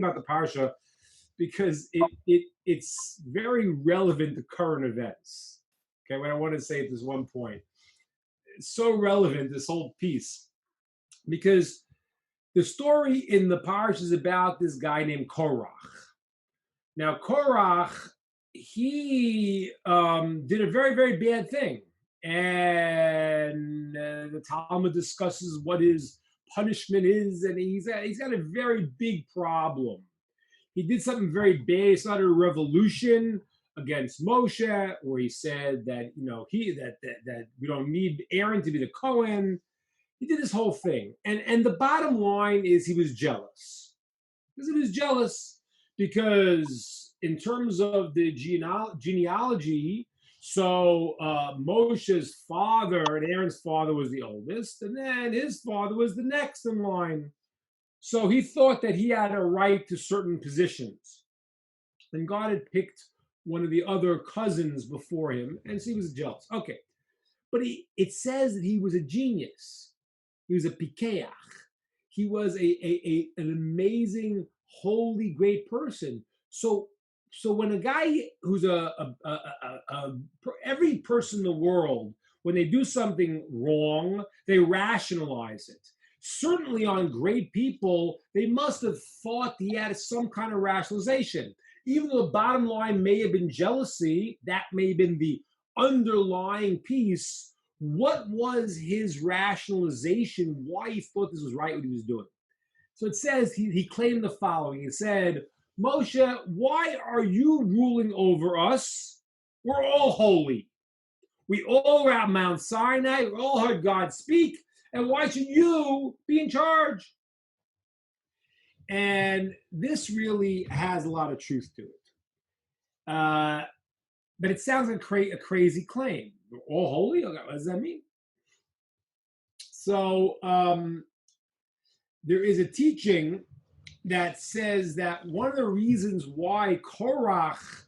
about the parsha because it's very relevant to current events. Okay, what I want to say at this one point, it's so relevant, this whole piece, because the story in the parsha is about this guy named Korach. Now, Korach, he did a very, very bad thing. And the Talmud discusses what his punishment is, and he's got a very big problem. He did something very bad. He started a revolution against Moshe, where he said that that we don't need Aaron to be the Kohen. He did this whole thing, and the bottom line is he was jealous. Because he was jealous because in terms of the genealogy, so Moshe's father and Aaron's father was the oldest, and then his father was the next in line. So he thought that he had a right to certain positions. And God had picked one of the other cousins before him, and so he was jealous. Okay. But it says that he was a genius. He was a pikeach. He was an amazing, holy, great person. So when a guy who's every person in the world, when they do something wrong, they rationalize it. Certainly on great people, they must have thought he had some kind of rationalization. Even though the bottom line may have been jealousy, that may have been the underlying piece. What was his rationalization? Why he thought this was right, what he was doing? So it says, he claimed the following. He said, Moshe, why are you ruling over us? We're all holy. We all were at Mount Sinai. We all heard God speak. And why should you be in charge? And this really has a lot of truth to it. But it sounds like a crazy claim. We're all holy? What does that mean? So there is a teaching that says that one of the reasons why Korach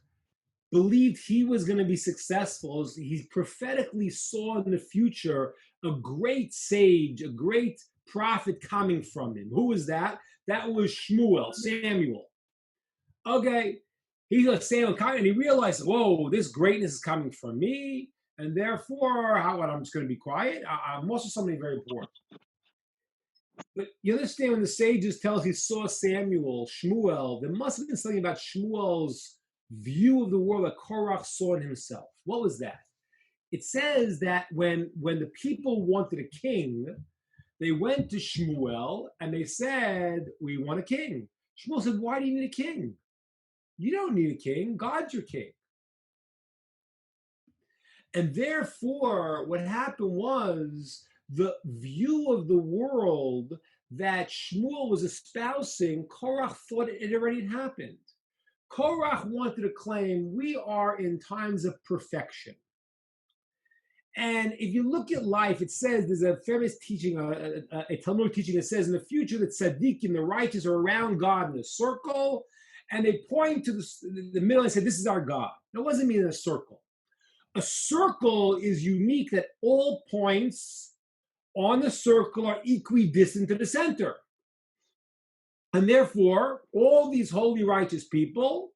believed he was going to be successful is he prophetically saw in the future a great sage, a great prophet coming from him. Who was that? That was Samuel. Okay, he saw Samuel coming, and he realized, whoa, this greatness is coming from me, and therefore, I'm just going to be quiet. I'm also something very important. But you understand when the sages tell us he saw Shmuel, there must have been something about Shmuel's view of the world that Korach saw in himself. What was that? It says that when the people wanted a king, they went to Shmuel and they said, we want a king. Shmuel said, why do you need a king? You don't need a king. God's your king. And therefore, what happened was the view of the world that Shmuel was espousing, Korach thought it already happened. Korach wanted to claim we are in times of perfection. And if you look at life, it says there's a famous teaching, a Talmud teaching that says in the future that tzaddikim, the righteous, are around God in a circle, and they point to the middle and say, this is our God. That doesn't mean a circle. A circle is unique that all points on the circle are equidistant to the center. And therefore, all these holy, righteous people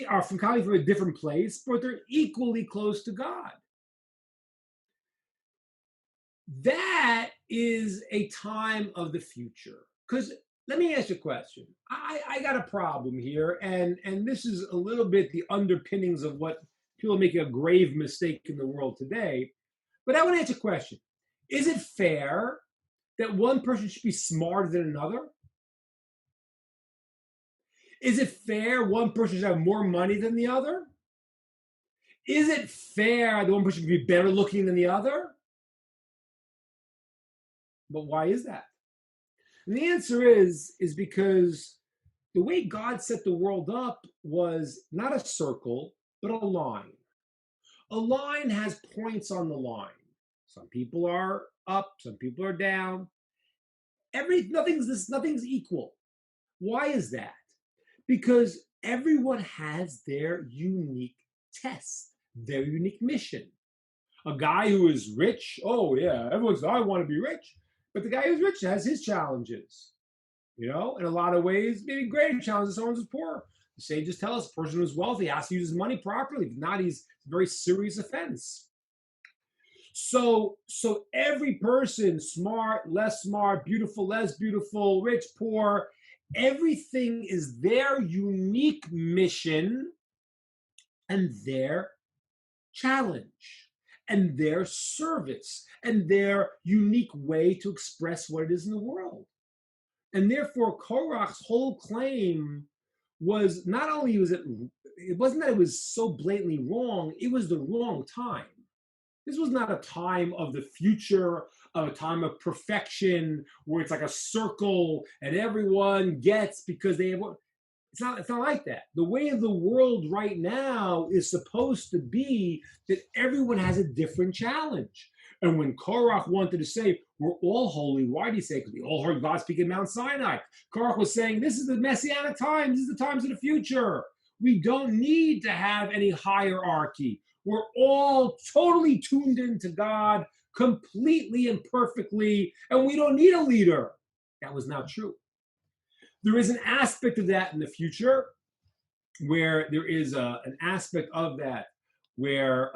are coming from a different place, but they're equally close to God. That is a time of the future. Because let me ask you a question. I got a problem here, and this is a little bit the underpinnings of what people are making a grave mistake in the world today. But I want to ask you a question. Is it fair that one person should be smarter than another? Is it fair one person should have more money than the other? Is it fair that one person should be better looking than the other? But why is that? And the answer is because the way God set the world up was not a circle, but a line. A line has points on the line. Some people are up, some people are down. Nothing's equal. Why is that? Because everyone has their unique test, their unique mission. A guy who is rich, oh yeah, everyone's, I want to be rich. But the guy who's rich has his challenges. In a lot of ways, maybe greater challenges someone who's poor. The sages tell us a person who's wealthy has to use his money properly. If not, he's a very serious offense. So every person, smart, less smart, beautiful, less beautiful, rich, poor, everything is their unique mission and their challenge and their service and their unique way to express what it is in the world. And therefore, Korach's whole claim was not only it wasn't that it was so blatantly wrong, it was the wrong time. This was not a time of the future, of a time of perfection, where it's like a circle and everyone gets because they have. It's not like that. The way of the world right now is supposed to be that everyone has a different challenge. And when Korach wanted to say, we're all holy, why did he say? Because we all heard God speak in Mount Sinai. Korach was saying, this is the messianic times, this is the times of the future. We don't need to have any hierarchy. We're all totally tuned into God completely and perfectly, and we don't need a leader. That was not true. There is an aspect of that in the future where there is an aspect of that where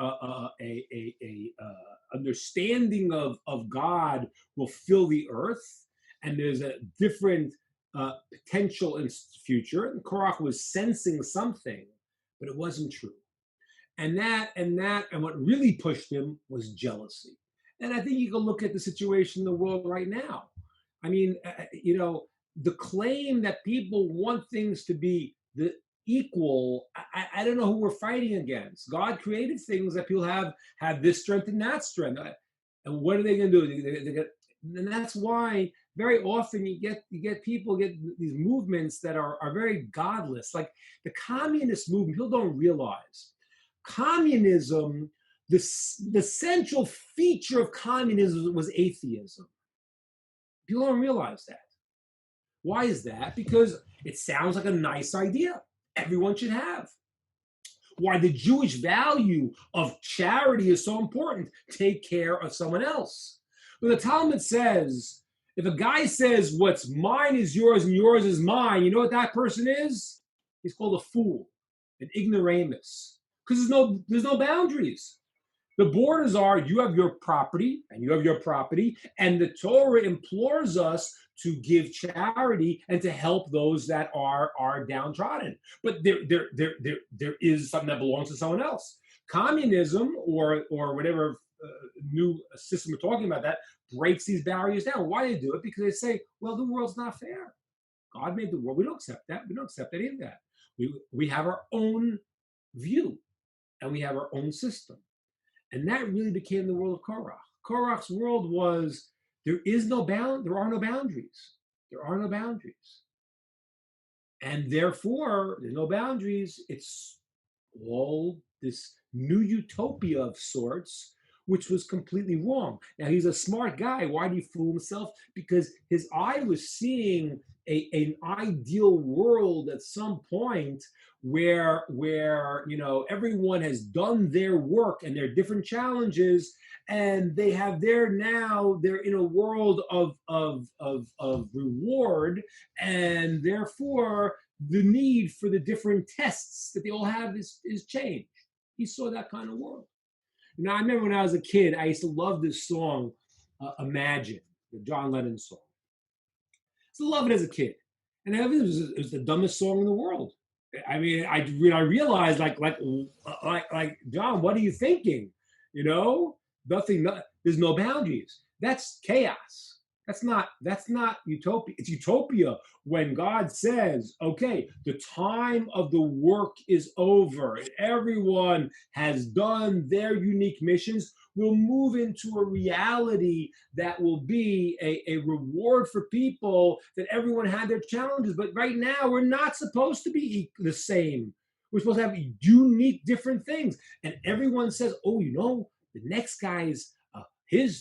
understanding of God will fill the earth, and there's a different potential in the future. And Korach was sensing something, but it wasn't true. And what really pushed him was jealousy. And I think you can look at the situation in the world right now. I mean, the claim that people want things to be the equal, I don't know who we're fighting against. God created things that people have this strength and that strength. And what are they going to do? And that's why very often you get people get these movements that are very godless. Like the communist movement, people don't realize. Communism, the central feature of communism was atheism. People don't realize that. Why is that? Because it sounds like a nice idea. Everyone should have. Why the Jewish value of charity is so important. Take care of someone else. But the Talmud says, if a guy says what's mine is yours and yours is mine, you know what that person is? He's called a fool, an ignoramus. Because there's no boundaries. The borders are you have your property and you have your property, and the Torah implores us to give charity and to help those that are downtrodden. But there is something that belongs to someone else. Communism or whatever new system we're talking about that breaks these barriers down. Why do they do it? Because they say, well, the world's not fair. God made the world. We don't accept that. We don't accept any of that. We have our own view and we have our own system. And that really became the world of Korach. Korach's world was there are no boundaries. There are no boundaries. And therefore, there's no boundaries. It's all this new utopia of sorts, which was completely wrong. Now, he's a smart guy. Why did he fool himself? Because his eye was seeing an ideal world at some point where everyone has done their work and their different challenges, and they're in a world of reward, and therefore the need for the different tests that they all have is changed. He saw that kind of world. I remember when I was a kid, I used to love this song, Imagine, the John Lennon song. I used to love it as a kid. And it was the dumbest song in the world. I mean, I realized, like John, what are you thinking? Nothing, there's no boundaries. That's chaos. That's not utopia. It's utopia when God says, okay, the time of the work is over and everyone has done their unique missions. We'll move into a reality that will be a reward for people, that everyone had their challenges. But right now, we're not supposed to be the same. We're supposed to have unique, different things. And everyone says, oh, the next guy's,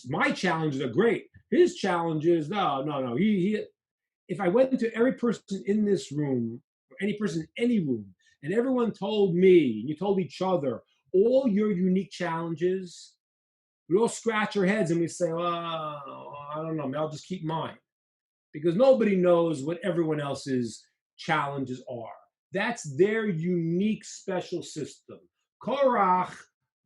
my challenges are great. His challenges, no. He. If I went to every person in this room, or any person in any room, and everyone told me, and you told each other, all your unique challenges, we all scratch our heads and we say, oh, I don't know, maybe I'll just keep mine. because nobody knows what everyone else's challenges are. That's their unique special system. Korach,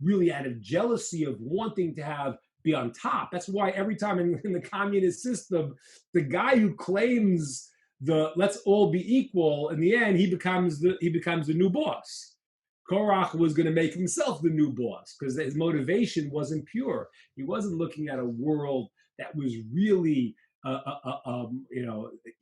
really out of jealousy of wanting to be on top. That's why every time in the communist system, the guy who claims the let's all be equal, in the end, he becomes the new boss. Korach was going to make himself the new boss because his motivation wasn't pure. He wasn't looking at a world that was really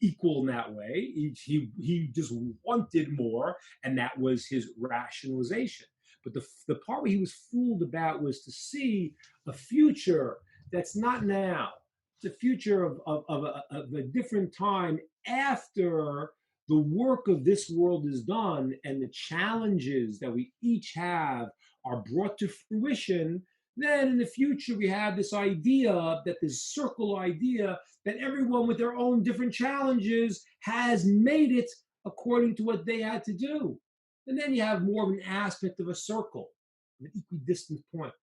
equal in that way. He just wanted more, and that was his rationalization. But the part where he was fooled about was to see a future that's not now. It's a future of a different time after the work of this world is done and the challenges that we each have are brought to fruition. Then in the future, we have this idea, that this circle idea, that everyone with their own different challenges has made it according to what they had to do. And then you have more of an aspect of a circle, an equidistant point.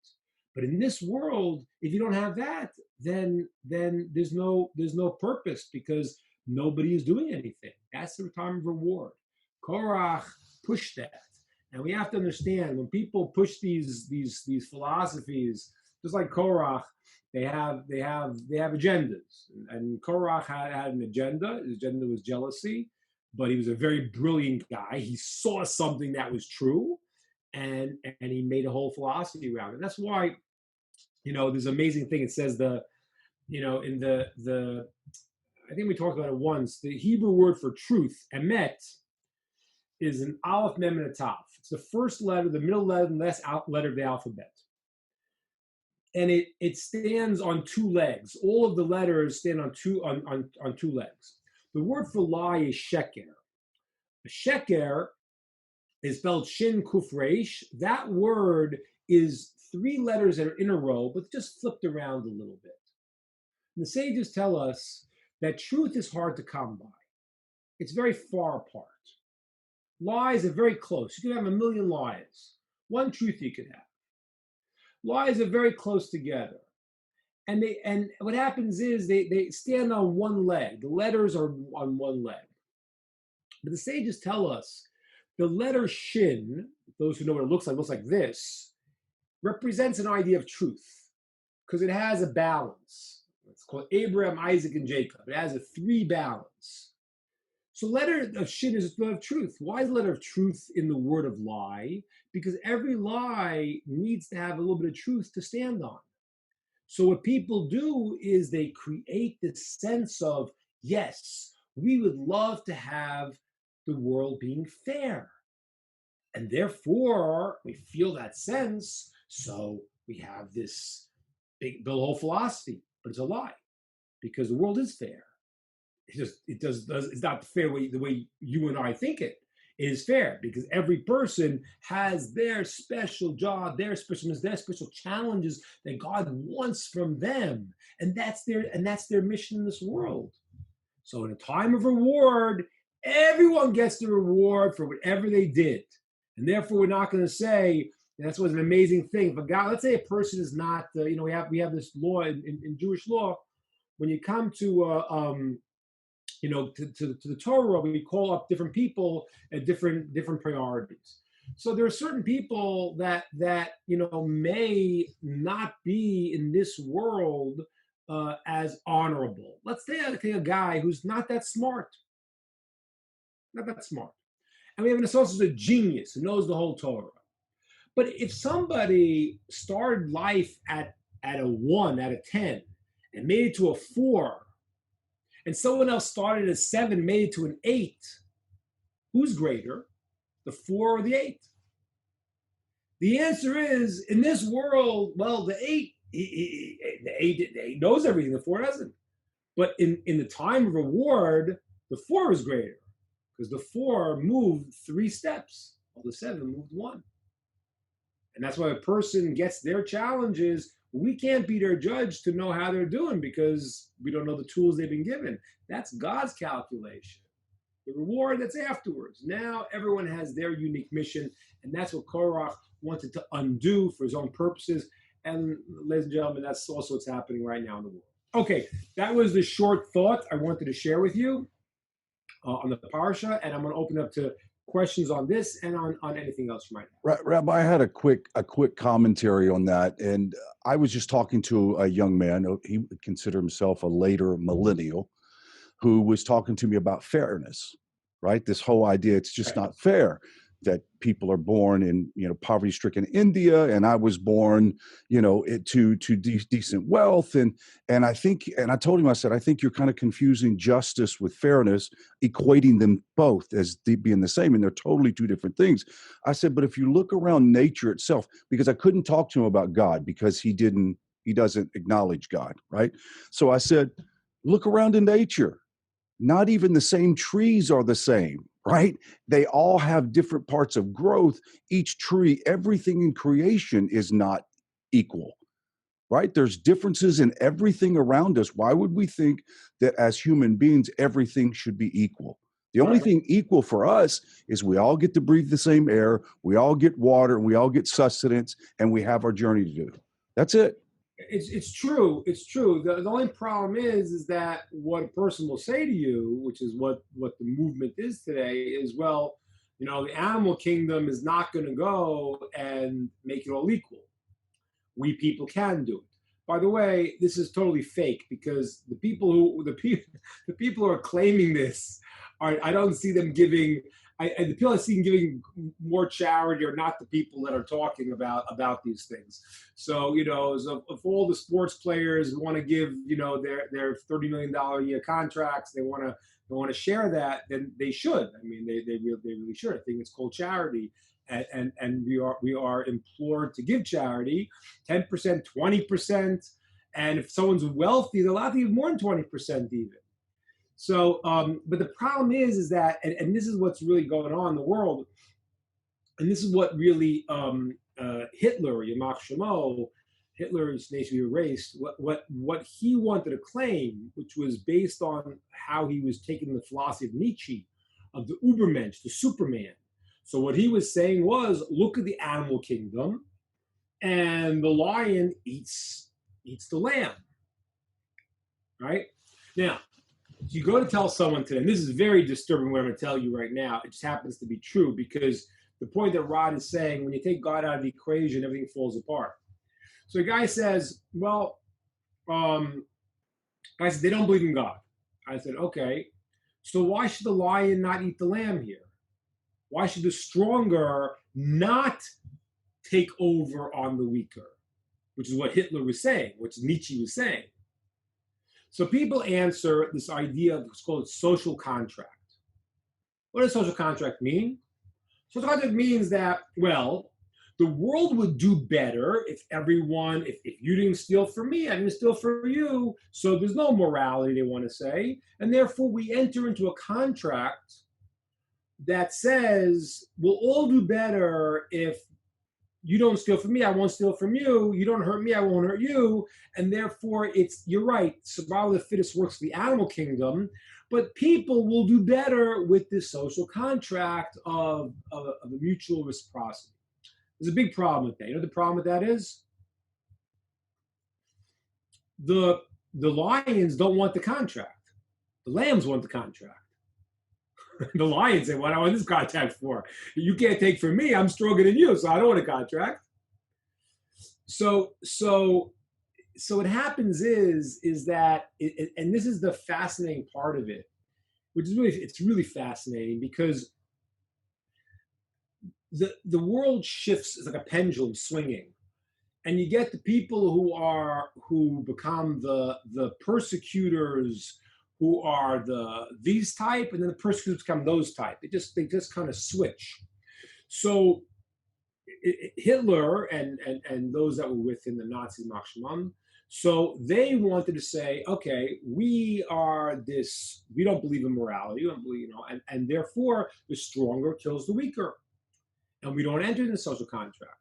But in this world, if you don't have that, then there's no purpose, because nobody is doing anything. That's the time of reward. Korach pushed that. And we have to understand, when people push these philosophies, just like Korach, they have agendas. And Korach had an agenda. His agenda was jealousy, but he was a very brilliant guy. He saw something that was true, and he made a whole philosophy around it. That's why, there's an amazing thing. It says in the I think we talked about it once. The Hebrew word for truth, emet, is an aleph, mem, and a taf. It's the first letter, the middle letter, and the last letter of the alphabet. And it stands on two legs. All of the letters stand on two legs. The word for lie is sheker. A sheker is spelled shin kuf resh. That word is three letters that are in a row, but just flipped around a little bit. And the sages tell us that truth is hard to come by. It's very far apart. Lies are very close. You can have a million lies. One truth you can have. Lies are very close together. And what happens is they stand on one leg. The letters are on one leg. But the sages tell us the letter shin, those who know what it looks like this, represents an idea of truth, because it has a balance. It's called Abraham, Isaac, and Jacob. It has a three balance. So letter of shin is a letter of truth. Why is the letter of truth in the word of lie? Because every lie needs to have a little bit of truth to stand on. So what people do is they create this sense of, yes, we would love to have the world being fair. And therefore, we feel that sense, so we have this big whole philosophy, but it's a lie, because the world is fair. It's not fair the way you and I think it. It is fair because every person has their special job, their special challenges that God wants from them, and that's their mission in this world. So in a time of reward, everyone gets the reward for whatever they did, and therefore we're not going to say. And that's what's an amazing thing. But God, let's say a person is not, we have this law in Jewish law, when you come to to the Torah, we call up different people at different priorities. So there are certain people that may not be in this world as honorable. Let's say a guy who's not that smart, and we have an associate, a genius who knows the whole Torah. But if somebody started life at a 1 out of 10 and made it to a 4, and someone else started at a 7, made it to an 8, who's greater, the 4 or the 8? The answer is, in this world, well, the 8, the 8 knows everything, the 4 doesn't. But in the time of reward, the 4 is greater, because the 4 moved 3 steps, while the 7 moved 1. And that's why a person gets their challenges. We can't be their judge to know how they're doing, because we don't know the tools they've been given. That's God's calculation. The reward, that's afterwards. Now everyone has their unique mission, and that's what Korach wanted to undo for his own purposes. And ladies and gentlemen, that's also what's happening right now in the world. Okay, that was the short thought I wanted to share with you on the parasha, and I'm going to open up to questions on this and on anything else you might have. Rabbi, I had a quick commentary on that, and I was just talking to a young man. He would consider himself a later millennial, who was talking to me about fairness, right? This whole idea, it's just Right. not fair that people are born in, poverty-stricken India, and I was born, to decent wealth, and I told him, I said, I think you're kind of confusing justice with fairness, equating them both as being the same, and they're totally two different things. I said, but if you look around nature itself, because I couldn't talk to him about God because he doesn't acknowledge God, right? So I said, look around in nature. Not even the same trees are the same, right? They all have different parts of growth. Each tree, everything in creation is not equal, right? There's differences in everything around us. Why would we think that as human beings, everything should be equal? The only thing equal for us is we all get to breathe the same air, we all get water, and we all get sustenance, and we have our journey to do. That's it. It's true. It's true. The only problem is that what a person will say to you, which is what the movement is today, is, well, the animal kingdom is not going to go and make it all equal. We people can do it. By the way, this is totally fake, because the people who are claiming this are, I don't see them giving. The people I see giving more charity are not the people that are talking about these things. So, so if all the sports players want to give, their $30 million a year contracts, they want to share that, then they should. I mean, they really should. I think it's called charity. And we are implored to give charity, 10%, 20%, and if someone's wealthy, they're allowed to give more than 20% even. So, but the problem is that, and this is what's really going on in the world, and this is what really Hitler, Yamach Shemo, Hitler's nation erased. What he wanted to claim, which was based on how he was taking the philosophy of Nietzsche, of the Ubermensch, the Superman. So what he was saying was, look at the animal kingdom, and the lion eats the lamb, right? Now, if you go to tell someone today, and this is very disturbing what I'm going to tell you right now, it just happens to be true, because the point that Rod is saying, when you take God out of the equation, everything falls apart. So a guy says, well, I said, they don't believe in God. I said, okay, so why should the lion not eat the lamb here? Why should the stronger not take over on the weaker? Which is what Hitler was saying, which Nietzsche was saying. So people answer this idea of what's called social contract. What does social contract mean? Social contract means that, well, the world would do better if if you didn't steal from me, I didn't steal from you, so there's no morality, they want to say, and therefore we enter into a contract that says we'll all do better if you don't steal from me, I won't steal from you. You don't hurt me, I won't hurt you. And therefore, you're right, survival of the fittest works for the animal kingdom, but people will do better with this social contract of a mutual reciprocity. There's a big problem with that. You know what the problem with that is? The lions don't want the contract. The lambs want the contract. The lions say, what do I want this contract for? You can't take from me, I'm stronger than you, so I don't want a contract. So what happens is that, and this is the fascinating part of it, which is it's really fascinating, because the world shifts, it's like a pendulum swinging, and you get the people who become the persecutors, who are these type, and then the persecutors become those type. They just kind of switch. So Hitler and those that were within the Nazis, Machshman, so they wanted to say, okay, we don't believe in morality, we don't believe, and therefore the stronger kills the weaker, and we don't enter in the social contract.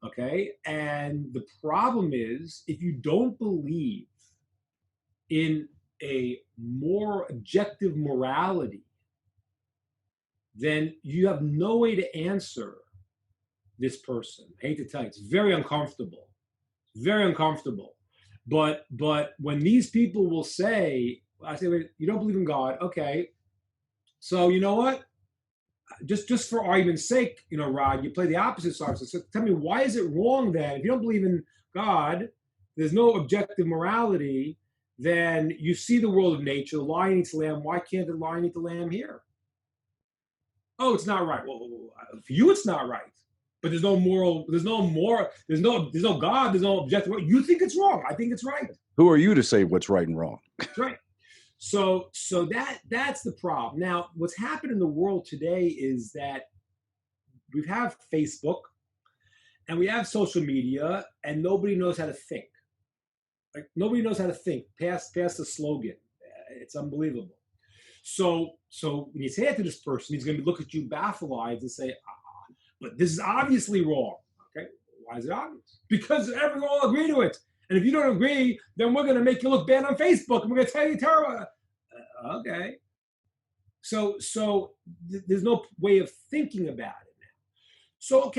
Okay, and the problem is, if you don't believe in a more objective morality, then you have no way to answer this person. I hate to tell you, it's very uncomfortable. Very uncomfortable. But when these people will say, I say, wait, you don't believe in God, okay? So you know what? Just for argument's sake, Rod, you play the opposite side. So tell me, why is it wrong then? If you don't believe in God, there's no objective morality. Then you see the world of nature. The lion eats the lamb. Why can't the lion eat the lamb here? Oh, it's not right. Well, for you, it's not right. But there's no moral. There's no God. There's no objective. You think it's wrong. I think it's right. Who are you to say what's right and wrong? That's right. So that's the problem. Now, what's happened in the world today is that we have Facebook and we have social media, and nobody knows how to think. Like nobody knows how to think past the slogan. It's unbelievable. So when you say that to this person, he's going to look at you baffled-eyed and say, but this is obviously wrong. Okay, why is it obvious? Because everyone will agree to it. And if you don't agree, then we're going to make you look bad on Facebook, and we're going to tell you Torah. Okay. So there's no way of thinking about it now. So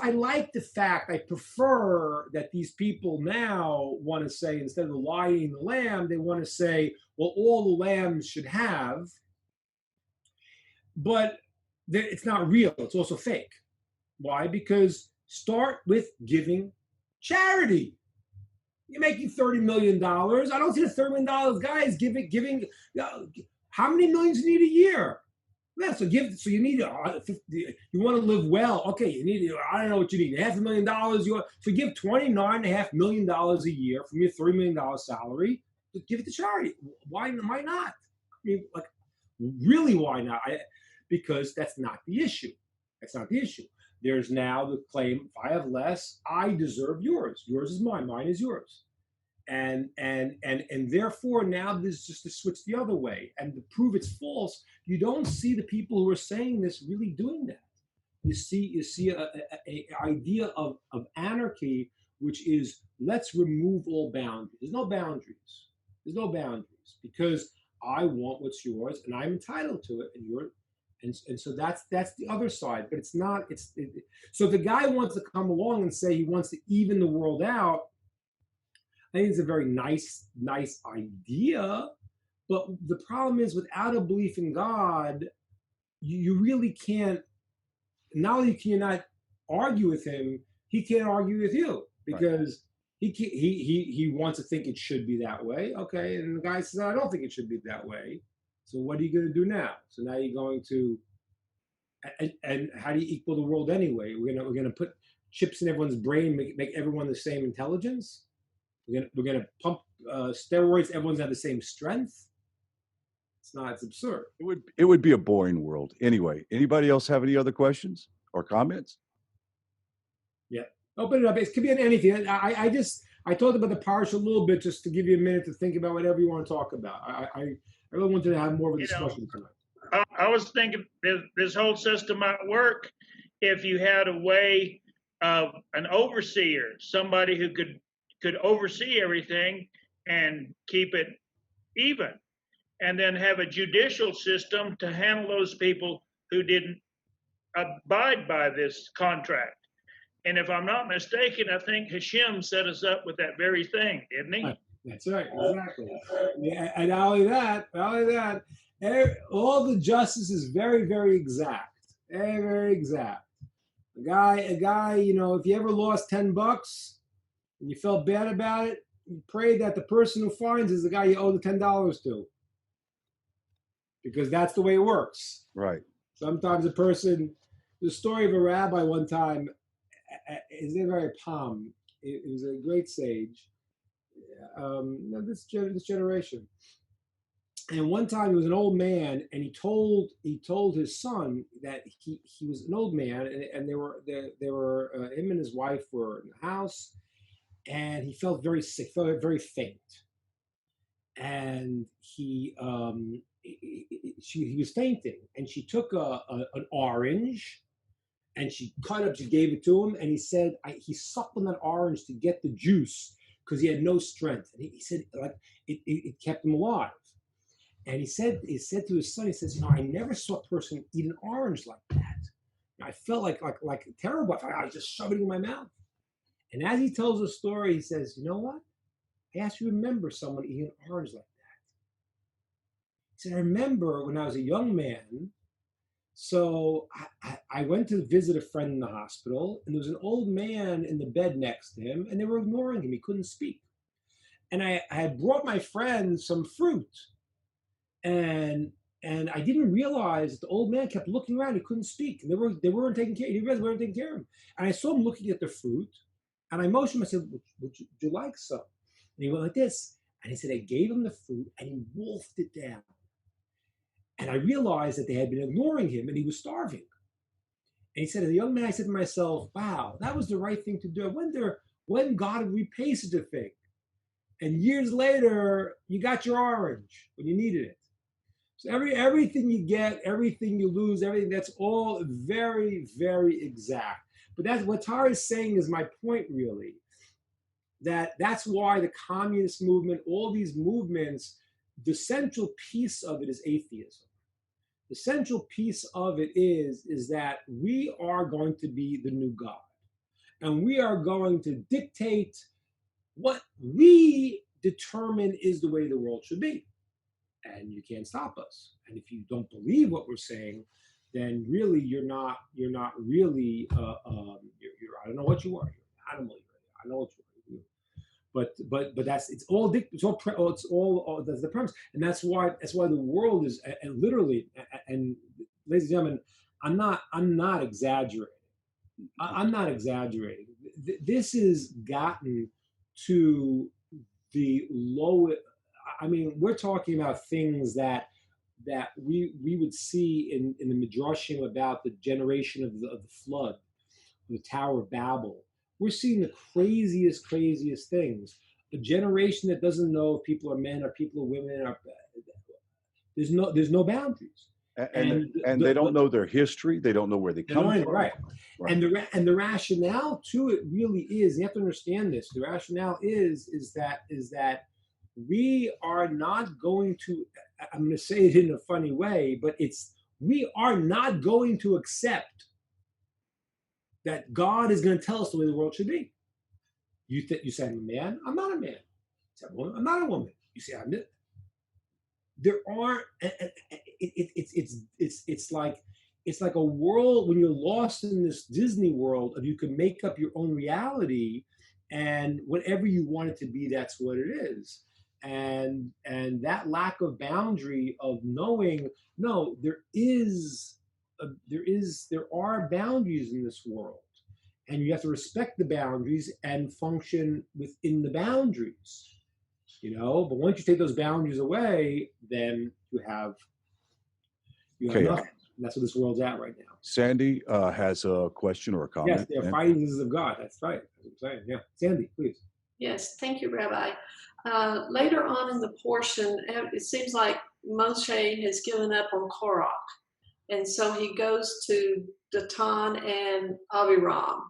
I like the fact, I prefer that these people now want to say, instead of the lion eating the lamb, they want to say, well, all the lambs should have, but it's not real. It's also fake. Why? Because start with giving charity. You're making $30 million. I don't see the $30 million guys giving. How many millions do you need a year? Yeah, so you need 50, you want to live well. Okay, you need, I don't know what you need, $500,000. So give $29.5 million a year from your $30 million salary. Give it to charity. Why not? I mean, like, really, why not? Because that's not the issue. That's not the issue. There's now the claim, if I have less, I deserve yours. Yours is mine. Mine is yours. And therefore now there's just a switch the other way. And to prove it's false, you don't see the people who are saying this really doing that. You see a idea of anarchy, which is, let's remove all boundaries. There's no boundaries. There's no boundaries because I want what's yours and I'm entitled to it, and you're. And so that's the other side, but it's not. So if the guy wants to come along and say he wants to even the world out, I think it's a very nice idea. But the problem is, without a belief in God, you really can't. Not only can you not argue with him, he can't argue with you because he wants to think it should be that way. Okay, and the guy says, I don't think it should be that way. So what are you going to do now? So now you're going to, and how do you equal the world anyway? We're gonna put chips in everyone's brain, make everyone the same intelligence. We're gonna pump steroids. Everyone's have the same strength. It's absurd. It would be a boring world anyway. Anybody else have any other questions or comments? Yeah, open it up. It could be on anything. I talked about the Parashat a little bit just to give you a minute to think about whatever you want to talk about. I really wanted to have more of a discussion tonight. I was thinking this whole system might work if you had a way of an overseer, somebody who could oversee everything and keep it even, and then have a judicial system to handle those people who didn't abide by this contract. And if I'm not mistaken, I think Hashem set us up with that very thing, didn't he? That's right, exactly. Yeah, and not only that, all the justice is very, very exact. Very, very exact. A guy, if you ever lost $10 and you felt bad about it, you pray that the person who finds is the guy you owe the $10 to. Because that's the way it works. Right. Sometimes the story of a rabbi one time, his name was Palm. He was a great sage. This generation. And one time he was an old man, and he told his son that he was an old man, and they were him and his wife were in the house, and he felt very sick, felt very faint, and he was fainting, and she took an orange, and she gave it to him, and he said he sucked on that orange to get the juice because he had no strength, and he said like it kept him alive. And he said to his son, he says, I never saw a person eat an orange like that. And I felt like terrible. I was just shoving it in my mouth. And as he tells the story, he says, you know what? I asked you to remember someone eating an orange like that. He said, I remember when I was a young man. So I went to visit a friend in the hospital, and there was an old man in the bed next to him, and they were ignoring him. He couldn't speak. And I had brought my friend some fruit, and I didn't realize that the old man kept looking around. He couldn't speak. And they weren't taking care. He realized they weren't taking care of him. And I saw him looking at the fruit, and I motioned him. I said, would you like some? And he went like this. And he said, I gave him the fruit, and he wolfed it down. And I realized that they had been ignoring him, and he was starving. And he said, as a young man, I said to myself, wow, that was the right thing to do. I wonder when God would repay such a thing. And years later, you got your orange when you needed it. So everything you get, everything you lose, everything, that's all very, very exact. But that's what Torah is saying is my point, really. That's why the communist movement, all these movements, the central piece of it is atheism. The central piece of it is that we are going to be the new God. And we are going to dictate what we determine is the way the world should be. And you can't stop us. And if you don't believe what we're saying, then really you're not really I don't know what you are. You're an animal. I don't know what you are. But that's that's the premise, and that's why the world is and literally, and ladies and gentlemen, I'm not exaggerating. I'm not exaggerating. This has gotten to the lowest. I mean, we're talking about things that we would see in the midrashim about the generation of the flood, the Tower of Babel. We're seeing the craziest things. A generation that doesn't know if people are men or people are women. There's no boundaries. And they don't know their history. They don't know where they come from. Right. And the rationale to it really is, you have to understand this. The rationale is that we are not going to, I'm going to say it in a funny way, but we are not going to accept that God is going to tell us the way the world should be. You say I'm a man. I'm not a man. You say I'm a woman. I'm not a woman. You say I'm it. There aren't. It's like a world when you're lost in this Disney world of you can make up your own reality, and whatever you want it to be, that's what it is. And that lack of boundary of knowing, no, there are boundaries in this world, and you have to respect the boundaries and function within the boundaries, but once you take those boundaries away, then you have nothing. That's where this world's at right now. Sandy has a question or a comment. Yes, they're fighting of God. That's right. That's what I'm saying. Yeah, Sandy, please. Yes, thank you, Rabbi. Later on in the portion, it seems like Moshe has given up on Korach. And so he goes to Datan and Abiram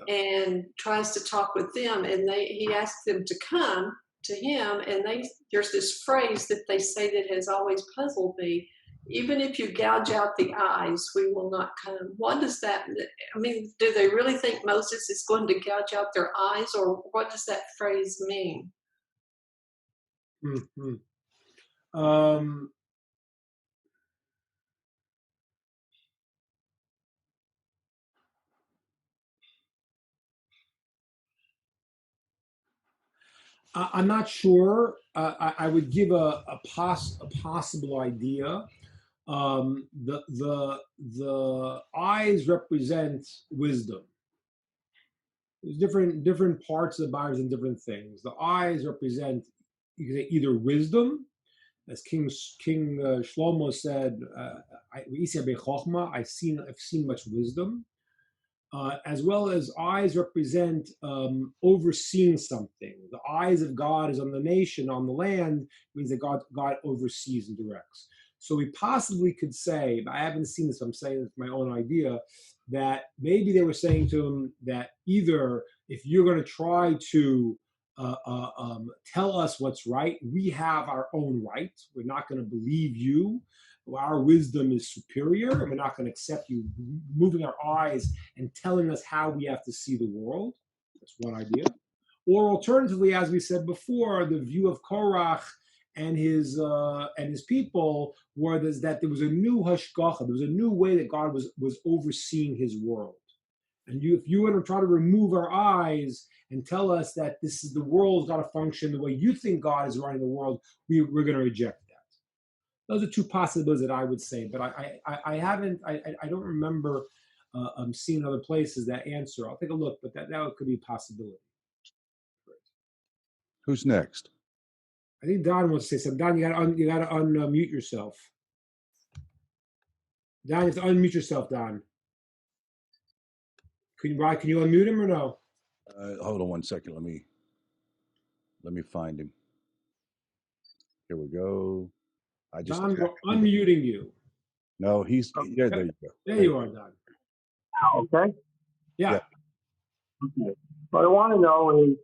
and tries to talk with them. And he asks them to come to him. And there's this phrase that they say that has always puzzled me. Even if you gouge out the eyes, we will not come. What does that mean? I mean, do they really think Moses is going to gouge out their eyes, or what does that phrase mean? Mm-hmm. I'm not sure. I would give a possible idea. The eyes represent wisdom. There's different parts of the Bible and different things. The eyes represent, you can say, either wisdom, as King Shlomo said, I've seen much wisdom. As well as eyes represent overseeing something. The eyes of God is on the nation, on the land, means that God oversees and directs. So we possibly could say, but I haven't seen this, I'm saying it's my own idea, that maybe they were saying to him that either if you're going to try to tell us what's right, we have our own right. We're not going to believe you. Our wisdom is superior, and we're not going to accept you moving our eyes and telling us how we have to see the world. That's one idea. Or alternatively, as we said before, the view of Korach and his people was that there was a new hashgacha, there was a new way that God was overseeing his world. And if you want to try to remove our eyes and tell us that this is the world's got to function the way you think God is running the world, we're going to reject that. Those are two possibilities that I would say, but I don't remember seeing other places that answer. I'll take a look, but that could be a possibility. Who's next? I think Don wants to say something. Don, you got to unmute yourself. Don, you have to unmute yourself, Don. Can you unmute him or no? Hold on one second. Let me find him. Here we go. Don, we're unmuting you. No, yeah, there you go. There you are, Don. Okay? Yeah. Okay. What I want to know is,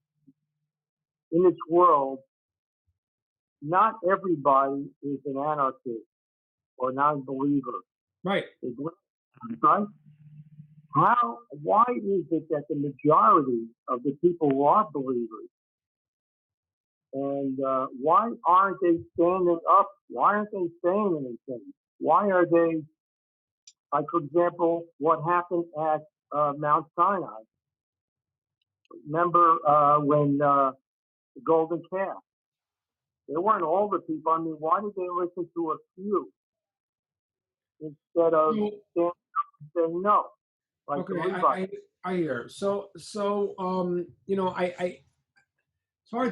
in this world, not everybody is an anarchist or non-believer. Right. Right? Why is it that the majority of the people who are believers, and why aren't they standing up? Why aren't they saying anything? Why are they, like, for example, what happened at Mount Sinai? Remember when the golden calf? They weren't all the people. I mean, why did they listen to a few instead of standing up and saying no? Like okay, I hear. So it's hard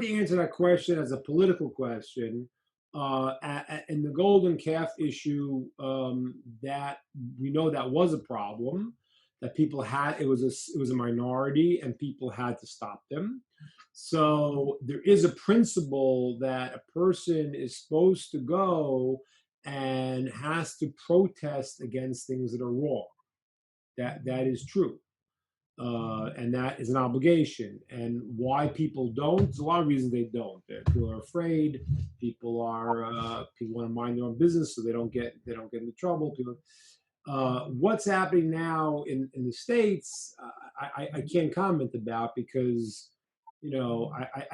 to answer that question as a political question. And the golden calf issue, that we know that was a problem, that people had. It was a minority, and people had to stop them. So there is a principle that a person is supposed to go and has to protest against things that are wrong. That is true. And that is an obligation. And why people don't? There's a lot of reasons they don't. People are afraid. People want to mind their own business so they don't get into trouble. What's happening now in the States, I can't comment about, because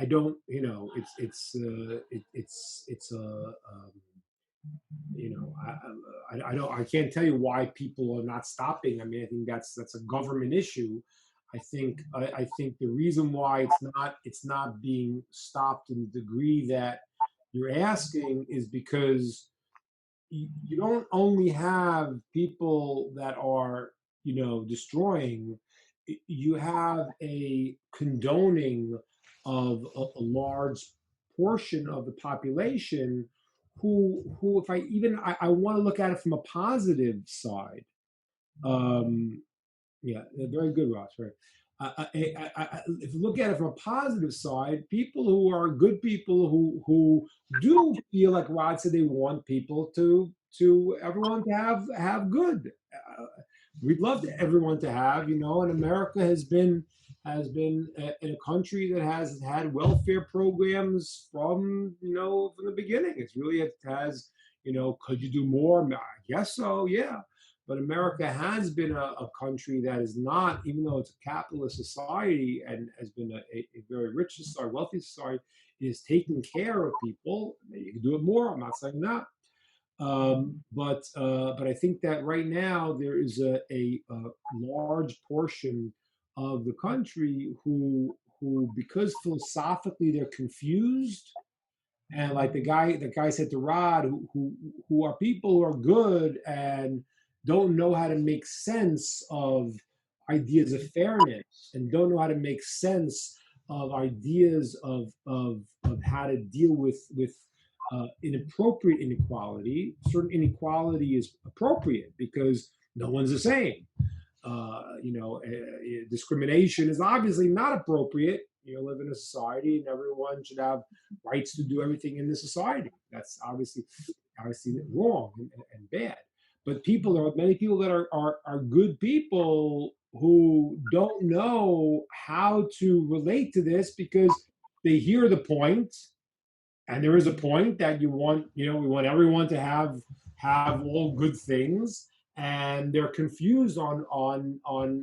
I don't, I can't tell you why people are not stopping. I mean, I think that's a government issue. I think the reason why it's not being stopped in the degree that you're asking is because you don't only have people that are destroying. You have a condoning of a large portion of the population who if I want to look at it from a positive side. Yeah, very good, Ross. Right. If you look at it from a positive side, people who are good people who do feel like Rod said, they want people to everyone to have good. We'd love everyone to have, and America has been in a country that has had welfare programs from the beginning. It's really, it has, could you do more? I guess so, yeah. But America has been a country that is not, even though it's a capitalist society and has been a very rich society, wealthy society, is taking care of people. Maybe you can do it more. I'm not saying that. But I think that right now there is a large portion of the country who because philosophically they're confused, and like the guy said to Rod, who are people who are good and don't know how to make sense of ideas of fairness, and don't know how to make sense of ideas of how to deal with inappropriate inequality. Certain inequality is appropriate because no one's the same. Discrimination is obviously not appropriate. You live in a society, and everyone should have rights to do everything in the society. That's obviously wrong and bad. But there are many people that are good people who don't know how to relate to this, because they hear the point, and there is a point that we want everyone to have all good things, and they're confused on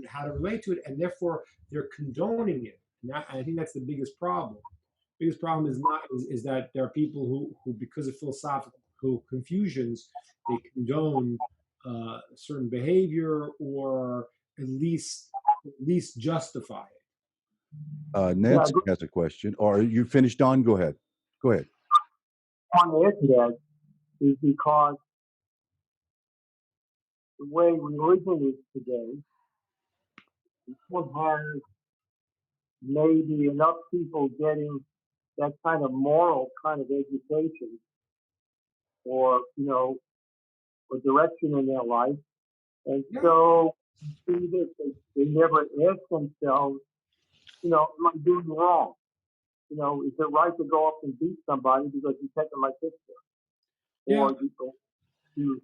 how to relate to it, and therefore they're condoning it. And I think that's the biggest problem. The biggest problem is that there are people who because of philosophical confusions, they condone certain behavior or at least justify it. Yeah, Nancy has a question. Or are you finished, Don? Go ahead. Go ahead. I want to add to that is because the way religion is today, one has maybe enough people getting that kind of moral kind of education or, a direction in their life. And so you see this, they never ask themselves, am I doing wrong? Is it right to go up and beat somebody because he's taking my picture? Yeah. Or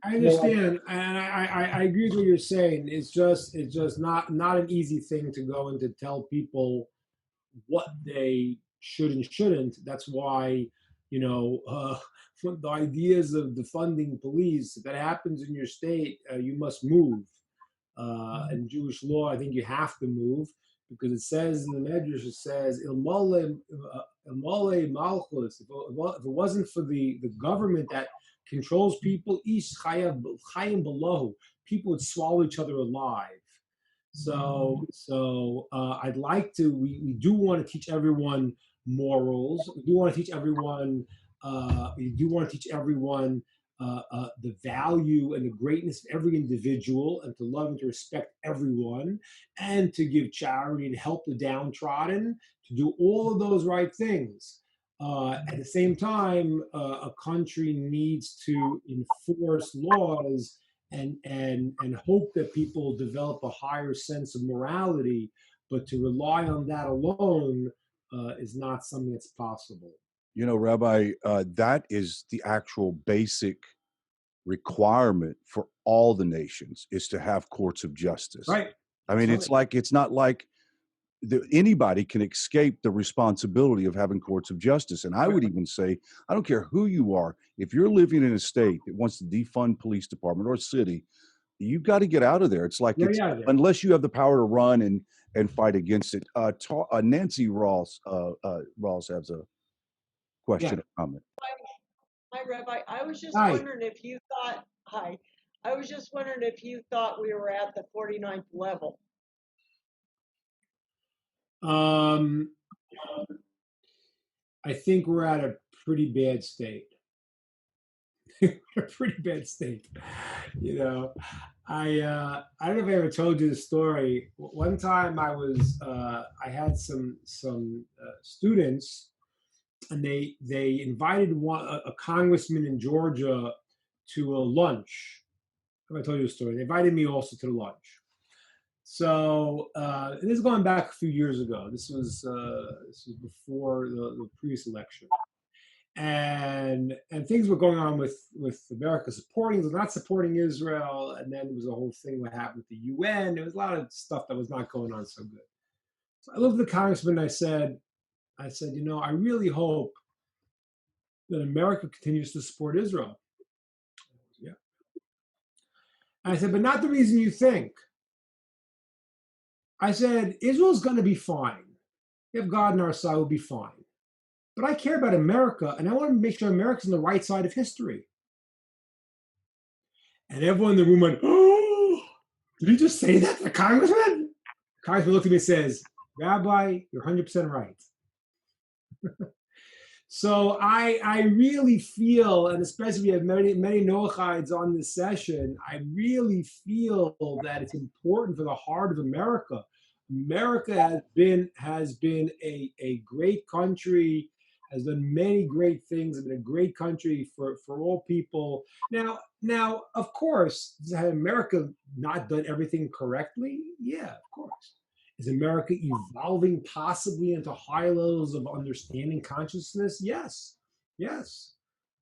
I understand, and I agree with what you're saying. It's just not an easy thing to go and to tell people what they should and shouldn't. That's why the ideas of defunding police, if that happens in your state, you must move. In Jewish law, I think you have to move because it says in the Medrash, it says ilmole malchus. If it wasn't for the government that controls people, ish chayim below, people would swallow each other alive. So I'd like to. We do want to teach everyone morals. We do want to teach everyone. We do want to teach everyone the value and the greatness of every individual, and to love and to respect everyone, and to give charity and help the downtrodden. To do all of those right things. At the same time, a country needs to enforce laws and hope that people develop a higher sense of morality, but to rely on that alone is not something that's possible. Rabbi, that is the actual basic requirement for all the nations, is to have courts of justice. Right. I mean, it's not like anybody can escape the responsibility of having courts of justice. And I would even say, I don't care who you are, if you're living in a state that wants to defund police department or a city, you've got to get out of there. It's like, unless you have the power to run and fight against it. Nancy Rawls has a question or comment. Hi, Rabbi. I was just wondering if you thought, I was just wondering if you thought we were at the 49th level. I think we're at a pretty bad state. A pretty bad state. I don't know if I ever told you the story. One time I had some students, and they invited a congressman in Georgia to a lunch. I told you the story. They invited me also to the lunch. So this is going back a few years ago. This was before the previous election, and things were going on with America supporting or not supporting Israel, and then there was a whole thing what happened with the UN. There was a lot of stuff that was not going on so good. So I looked at the congressman and I said, I really hope that America continues to support Israel. Yeah. And I said, but not the reason you think. I said, Israel's going to be fine. We have God on our side, we'll be fine. But I care about America, and I want to make sure America's on the right side of history. And everyone in the room went, oh, did he just say that to the congressman? The congressman looked at me and says, Rabbi, you're 100% right. So I really feel, and especially we have many Noachides on this session, I really feel that it's important for the heart of America. America has been a great country, has done many great things, has been a great country for all people. Now, of course, has America not done everything correctly? Yeah, of course. Is America evolving possibly into higher levels of understanding consciousness? Yes.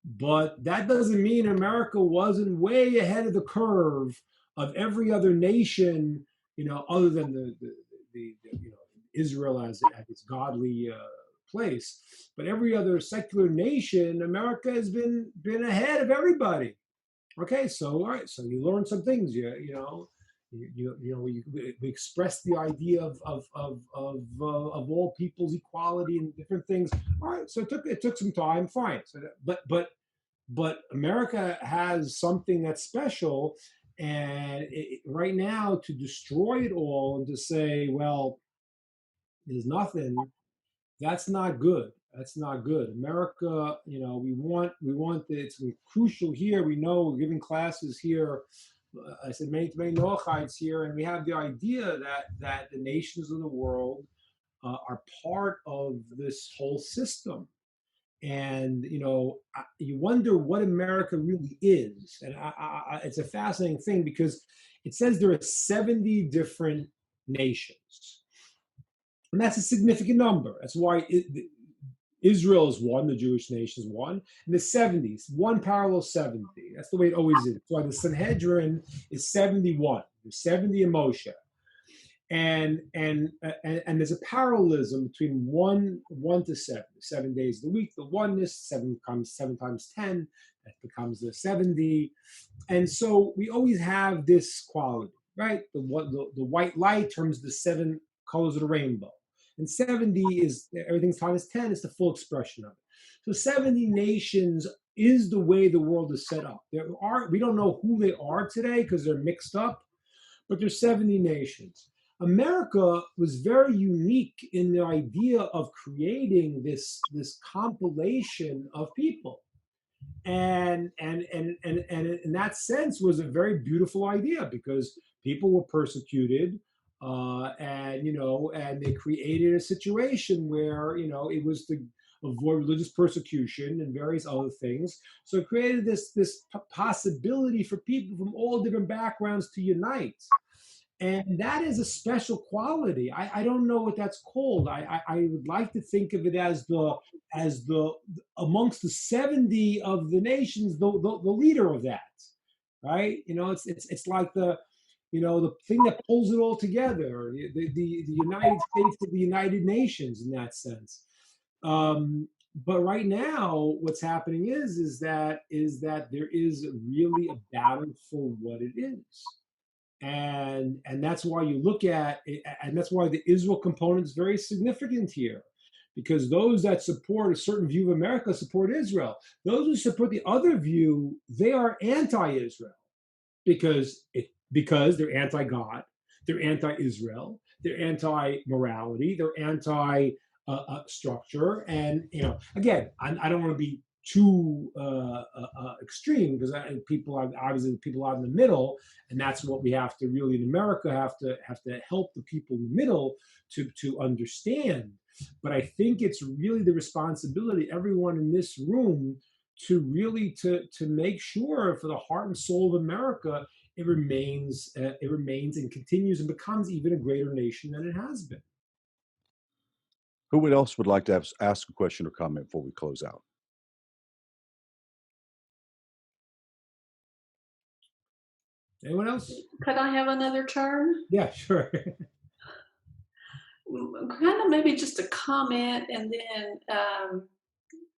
But that doesn't mean America wasn't way ahead of the curve of every other nation, other than the Israel as its godly place. But every other secular nation, America has been ahead of everybody. Okay, so all right, so you learn some things, We express the idea of all people's equality and different things. All right, so it took some time, fine. So but America has something that's special, and right now to destroy it all and to say, well, there's nothing. That's not good. That's not good. America, we want it's crucial here. We know we're giving classes here. I said many Noachites here, and we have the idea that the nations of the world are part of this whole system. And you wonder what America really is, and it's a fascinating thing because it says there are 70 different nations. And that's a significant number. That's why Israel is one, the Jewish nation is one, and the 70s, one parallels 70. That's the way it always is. That's why the Sanhedrin is 71. There's 70 in Moshe. And there's a parallelism between one to 7 days of the week, the oneness, 7 times 10, that becomes the 70. And so we always have this quality, right? The white light turns the 7 colors of the rainbow. And 70 is everything times 10 is the full expression of it. So 70 nations is the way the world is set up. We don't know who they are today because they're mixed up, but there's 70 nations. America was very unique in the idea of creating this compilation of people. And in that sense was a very beautiful idea because people were persecuted, and they created a situation where it was to avoid religious persecution and various other things. So it created this possibility for people from all different backgrounds to unite. And that is a special quality. I don't know what that's called. I would like to think of it as the amongst the 70 of the nations, the leader of that, right? It's like the thing that pulls it all together, the United States of the United Nations in that sense. But right now, what's happening is that there is really a battle for what it is. And that's why you look at it, and that's why the Israel component is very significant here, because those that support a certain view of America support Israel. Those who support the other view, they are anti-Israel because they're anti-God, they're anti-Israel, they're anti-morality, they're anti-structure. And again, I don't want to be too extreme because people out in the middle, and that's what we have to really in America have to help the people in the middle to understand. But I think it's really the responsibility of everyone in this room to really to make sure for the heart and soul of America it remains and continues and becomes even a greater nation than it has been. Who else would like to ask a question or comment before we close out? Anyone else? Could I have another turn? Yeah, sure. Kind of maybe just a comment and then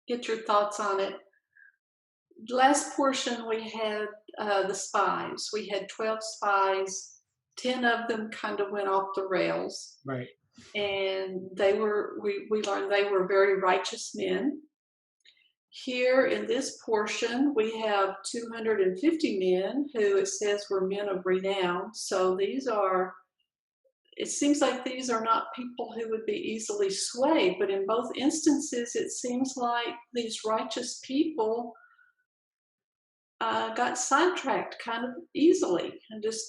get your thoughts on it. Last portion we had the spies. We had 12 spies. 10 of them kind of went off the rails. Right. And we learned they were very righteous men. Here in this portion, we have 250 men who it says were men of renown. So it seems like these are not people who would be easily swayed, but in both instances, it seems like these righteous people got sidetracked kind of easily. I just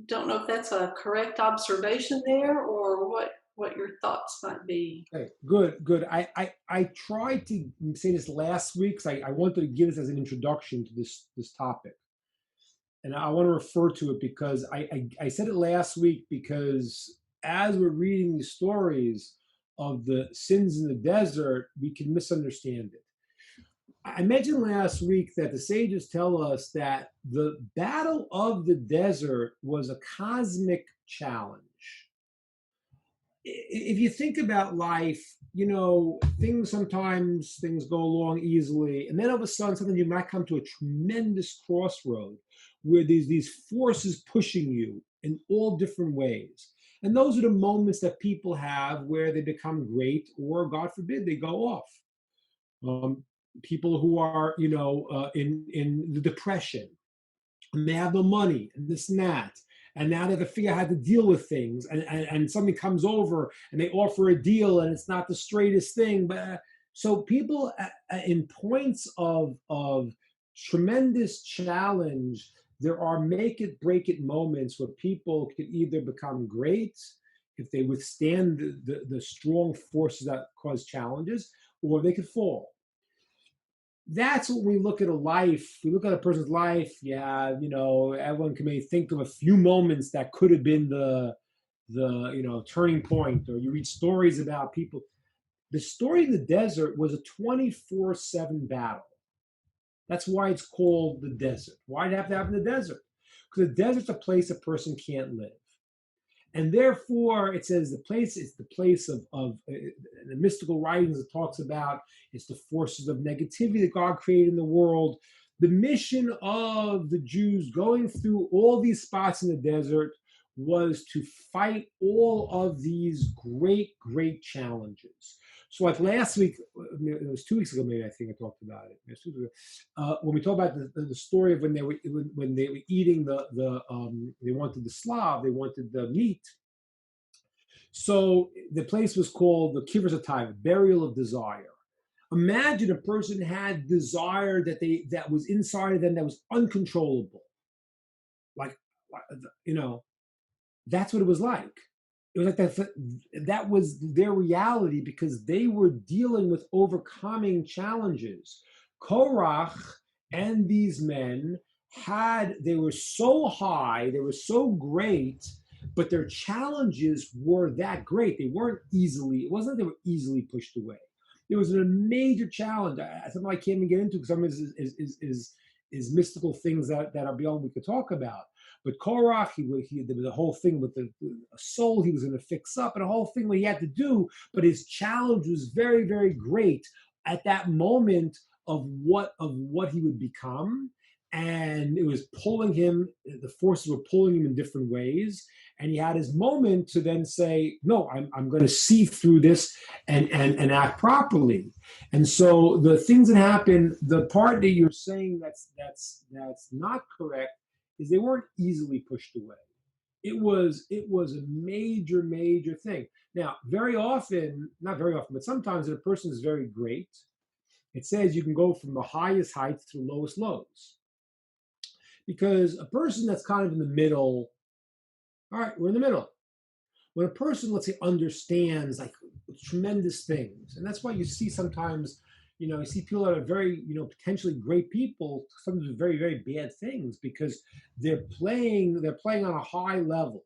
don't know if that's a correct observation there or what your thoughts might be. Okay, good. I tried to say this last week because I wanted to give this as an introduction to this topic. And I want to refer to it because I said it last week because as we're reading the stories of the sins in the desert, we can misunderstand it. I mentioned last week that the sages tell us that the battle of the desert was a cosmic challenge. If you think about life, sometimes things go along easily, and then all of a sudden, you might come to a tremendous crossroad where there's these forces pushing you in all different ways. And those are the moments that people have where they become great, or God forbid, they go off. People who are, in the depression, and they have no money, and this and that, and now they have to figure out how to deal with things, and something comes over, and they offer a deal, and it's not the straightest thing. But so people in points of tremendous challenge, there are make it break it moments where people can either become great if they withstand the strong forces that cause challenges, or they could fall. That's when we look at a life. We look at a person's life. Yeah, everyone can maybe think of a few moments that could have been the turning point. Or you read stories about people. The story in the desert was a 24/7 battle. That's why it's called the desert. Why did it have to happen in the desert? Because the desert's a place a person can't live. And therefore, it says the place is the place of the mystical writings. It talks about it's the forces of negativity that God created in the world. The mission of the Jews going through all these spots in the desert was to fight all of these great, great challenges. So like last week, it was 2 weeks ago, maybe I think I talked about it. It was 2 weeks ago. When we talk about the story of when they were eating they wanted the slav, they wanted the meat. So the place was called the Kivras Atayva, burial of desire. Imagine a person had desire that was inside of them that was uncontrollable. That's what it was like. It was like that was their reality, because they were dealing with overcoming challenges. Korach and these men they were so high, they were so great, but their challenges were that great. It wasn't like they were easily pushed away. It was a major challenge. Something I can't even get into, because some of this is mystical things that are beyond we could talk about. But Korach, there was a whole thing with the soul he was going to fix up, and a whole thing what he had to do. But his challenge was very, very great at that moment of what he would become, and it was pulling him. The forces were pulling him in different ways, and he had his moment to then say, "No, I'm going to see through this and act properly." And so the things that happen, the part that you're saying that's not correct, is they weren't easily pushed away. It was a major, major thing. Now, very often, not very often, but sometimes if a person is very great, it says you can go from the highest heights to the lowest lows. Because a person that's kind of in the middle, all right, we're in the middle. When a person, let's say, understands like tremendous things, and that's why you see sometimes, you see people that are very, potentially great people, sometimes do very, very bad things, because they're playing on a high level,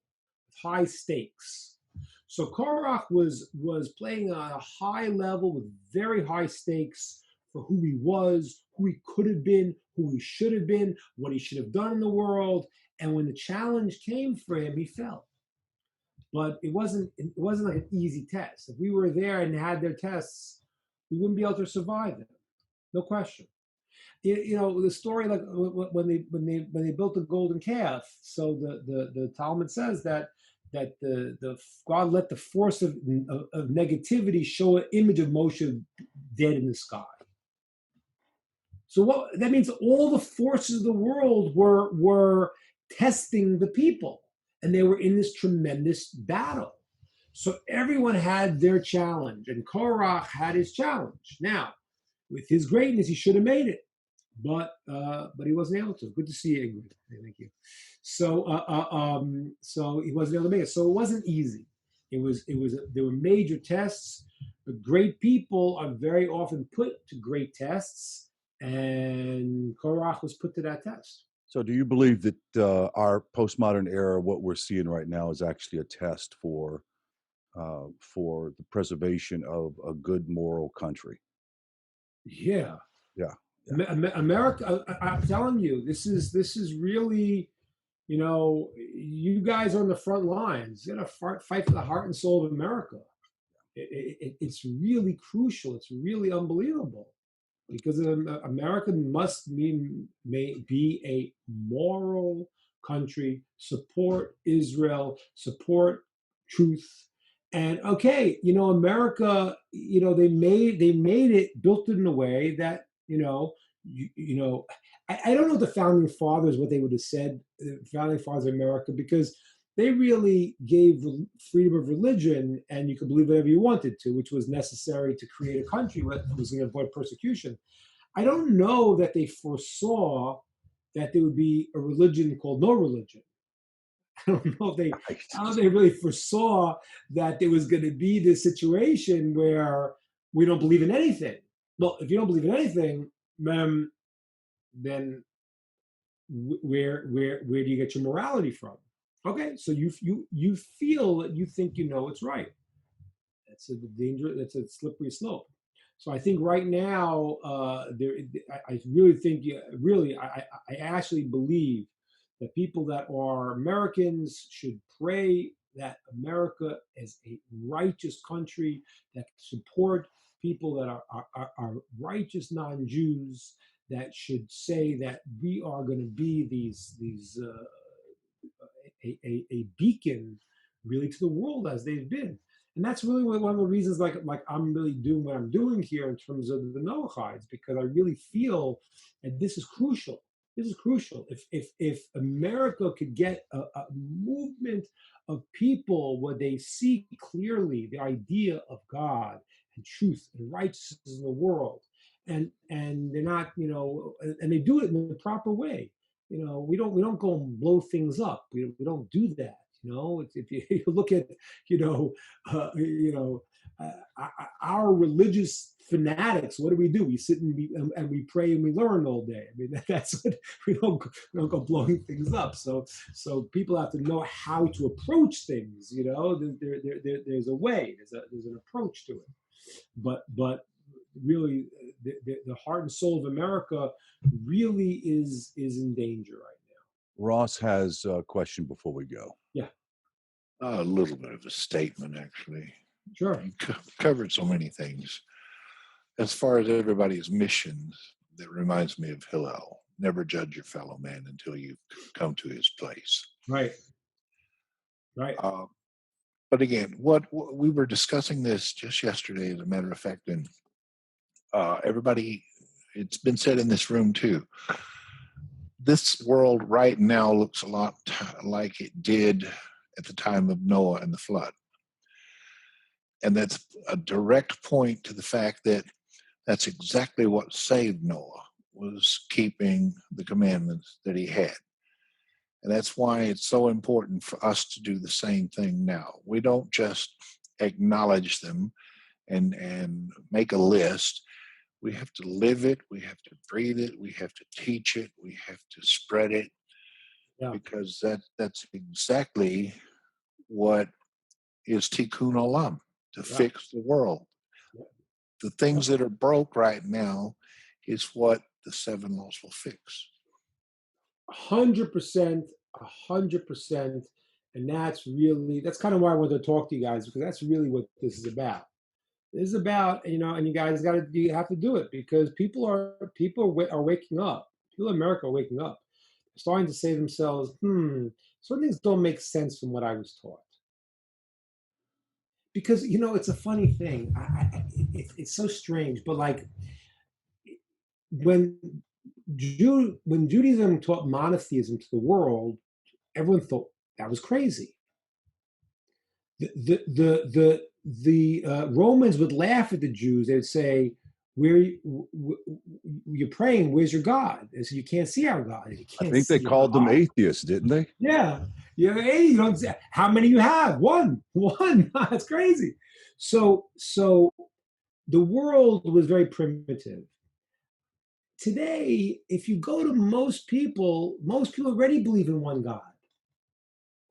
high stakes. So Korach was playing on a high level with very high stakes for who he was, who he could have been, who he should have been, what he should have done in the world. And when the challenge came for him, he fell. But it wasn't like an easy test. If we were there and had their tests, we wouldn't be able to survive them, no question. The story, like when they built the golden calf. So the Talmud says that the God let the force of negativity show an image of Moshe dead in the sky. So what that means, all the forces of the world were testing the people, and they were in this tremendous battle. So everyone had their challenge, and Korach had his challenge. Now, with his greatness, he should have made it, but he wasn't able to. Good to see you, Ingber. Thank you. So he wasn't able to make it. So it wasn't easy. There were major tests, but great people are very often put to great tests, and Korach was put to that test. So do you believe that our postmodern era, what we're seeing right now, is actually a test for the preservation of a good moral country? Yeah. Yeah. America, I'm telling you, this is really, you guys are on the front lines. You got to fight for the heart and soul of America. It's really crucial. It's really unbelievable. because America may be a moral country, support Israel, support truth. And okay, America, they made it, built it in a way that, I don't know the founding fathers, what they would have said, the founding fathers of America, because they really gave freedom of religion, and you could believe whatever you wanted to, which was necessary to create a country that was going to avoid persecution. I don't know that they foresaw that there would be a religion called no religion. I don't know if they really foresaw that there was going to be this situation where we don't believe in anything. Well, if you don't believe in anything, then where do you get your morality from? Okay, so you feel that you think it's right. That's a danger. That's a slippery slope. So I think right now, I really think, I actually believe that people that are Americans should pray that America is a righteous country that support people that are righteous non-Jews, that should say that we are going to be a beacon really to the world as they've been. And that's really one of the reasons like I'm really doing what I'm doing here in terms of the Noachides, because I really feel that this is crucial. This is crucial. If America could get a movement of people where they see clearly the idea of God and truth and righteousness in the world, and they're not, and they do it in the proper way. We don't go and blow things up. We don't do that. If you look at, our religious fanatics, what do? We sit and we pray and we learn all day. I mean, that's what we don't go blowing things up. So people have to know how to approach things. There's a way. There's an approach to it. But really, the heart and soul of America really is in danger right now. Ross has a question before we go. Yeah. A little bit of a statement, actually. Sure. You covered so many things. As far as everybody's missions, that reminds me of Hillel. Never judge your fellow man until you come to his place. Right. But again, what we were discussing this just yesterday, as a matter of fact, and everybody, it's been said in this room too. This world right now looks a lot like it did at the time of Noah and the flood. And that's a direct point to the fact that that's exactly what saved Noah, was keeping the commandments that he had. And that's why it's so important for us to do the same thing now. We don't just acknowledge them and make a list. We have to live it. We have to breathe it. We have to teach it. We have to spread it. Yeah. Because that's exactly what is tikkun olam, to fix the world. Yeah. The things that are broke right now is what the 7 laws will fix. 100%. And that's kind of why I wanted to talk to you guys, because that's really what this is about. This is about, and you guys you have to do it, because people are waking up. People in America are waking up. They're starting to say to themselves, certain things don't make sense from what I was taught. Because, it's a funny thing. It's so strange, but like when Judaism taught monotheism to the world, everyone thought that was crazy. The Romans would laugh at the Jews. They would say, you're praying, where's your God? They said, you can't see our God. I think they called them atheists, didn't they? Yeah. Hey, you don't say, how many you have? One. That's crazy. So the world was very primitive. Today, if you go to most people already believe in one God.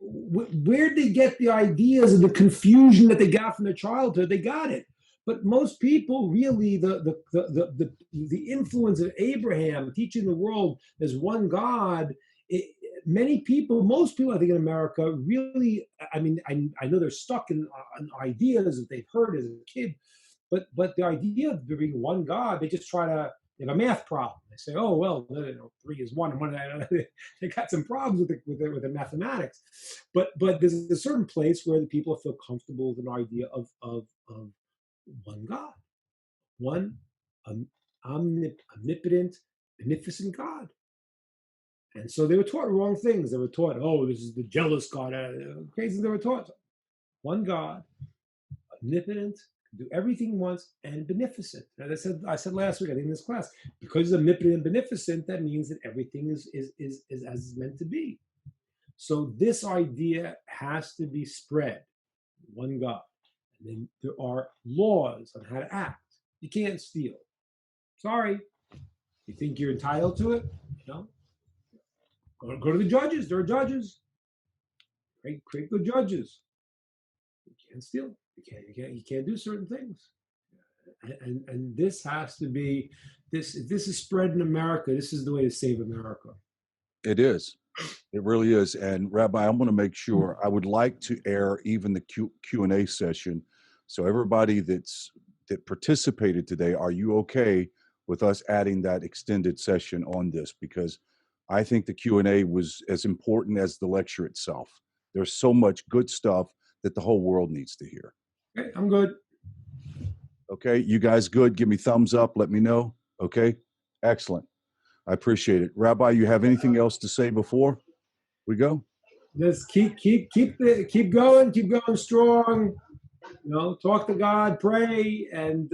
Where did they get the ideas and the confusion that they got from their childhood? They got it. But most people really, the influence of Abraham teaching the world there's one God, most people, I think, in America really, I mean, I know they're stuck in ideas that they've heard as a kid, but the idea of there being one God, they just try to They have a math problem. They say, oh, well, 3 is 1. And 1 they got some problems with the mathematics. But there's a certain place where the people feel comfortable with an idea of one God, one omnipotent, beneficent God. And so they were taught wrong things. They were taught, oh, this is the jealous God. Crazy they were taught. One God, omnipotent, do everything he wants, and beneficent. As I said last week, I think in this class, because he's omnipotent and beneficent, that means that everything is as it's meant to be. So this idea has to be spread. One God. And then there are laws on how to act. You can't steal. Sorry. You think you're entitled to it? Go to the judges. There are judges. Create good judges. You can't steal. You can't do certain things. And this has to be this. If this is spread in America, this is the way to save America. It is. It really is. And Rabbi, I'm going to make sure, I would like to air even the Q&A session. So everybody that participated today, are you okay with us adding that extended session on this? Because I think the Q&A was as important as the lecture itself. There's so much good stuff that the whole world needs to hear. Okay, I'm good. Okay, you guys good? Give me thumbs up. Let me know. Okay, excellent. I appreciate it. Rabbi, you have anything else to say before we go? Just keep going strong. Talk to God, pray, and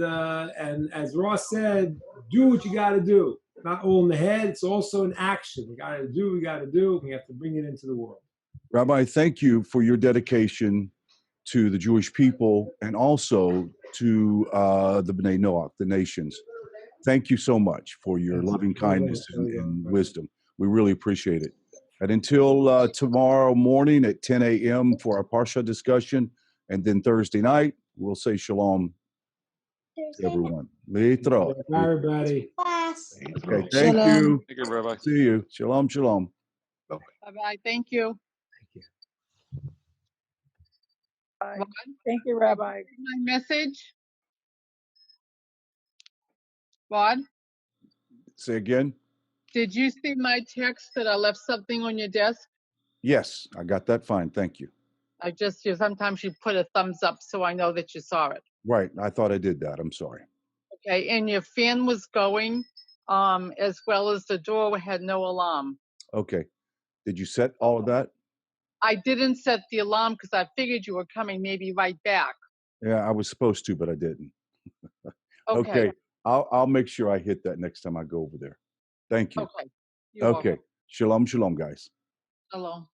as Ross said, do what you got to do. Not all in the head; it's also in action. We got to do. We have to bring it into the world. Rabbi, thank you for your dedication to the Jewish people and also to the B'nai Noach, the nations. Thank you so much for your loving kindness and wisdom. We really appreciate it. And until tomorrow morning at 10 a.m. for our Parsha discussion, and then Thursday night, we'll say shalom to everyone. Leitro. Bye, everybody. Okay, thank you. Thank you, Rabbi. See you. Shalom, shalom. Bye-bye. Thank you. Bye. Thank you, Rabbi. My message. Rod, Say again? did you see my text that I left something on your desk? Yes, I got that fine. Thank you. Sometimes you put a thumbs up so I know that you saw it. Right. I thought I did that. I'm sorry. Okay, and your fan was going, as well as the door had no alarm. Okay. Did you set all of that? I didn't set the alarm because I figured you were coming maybe right back. Yeah, I was supposed to, but I didn't. Okay. I'll make sure I hit that next time I go over there. Thank you. Okay. You're Okay. welcome. Shalom, shalom, guys. Hello.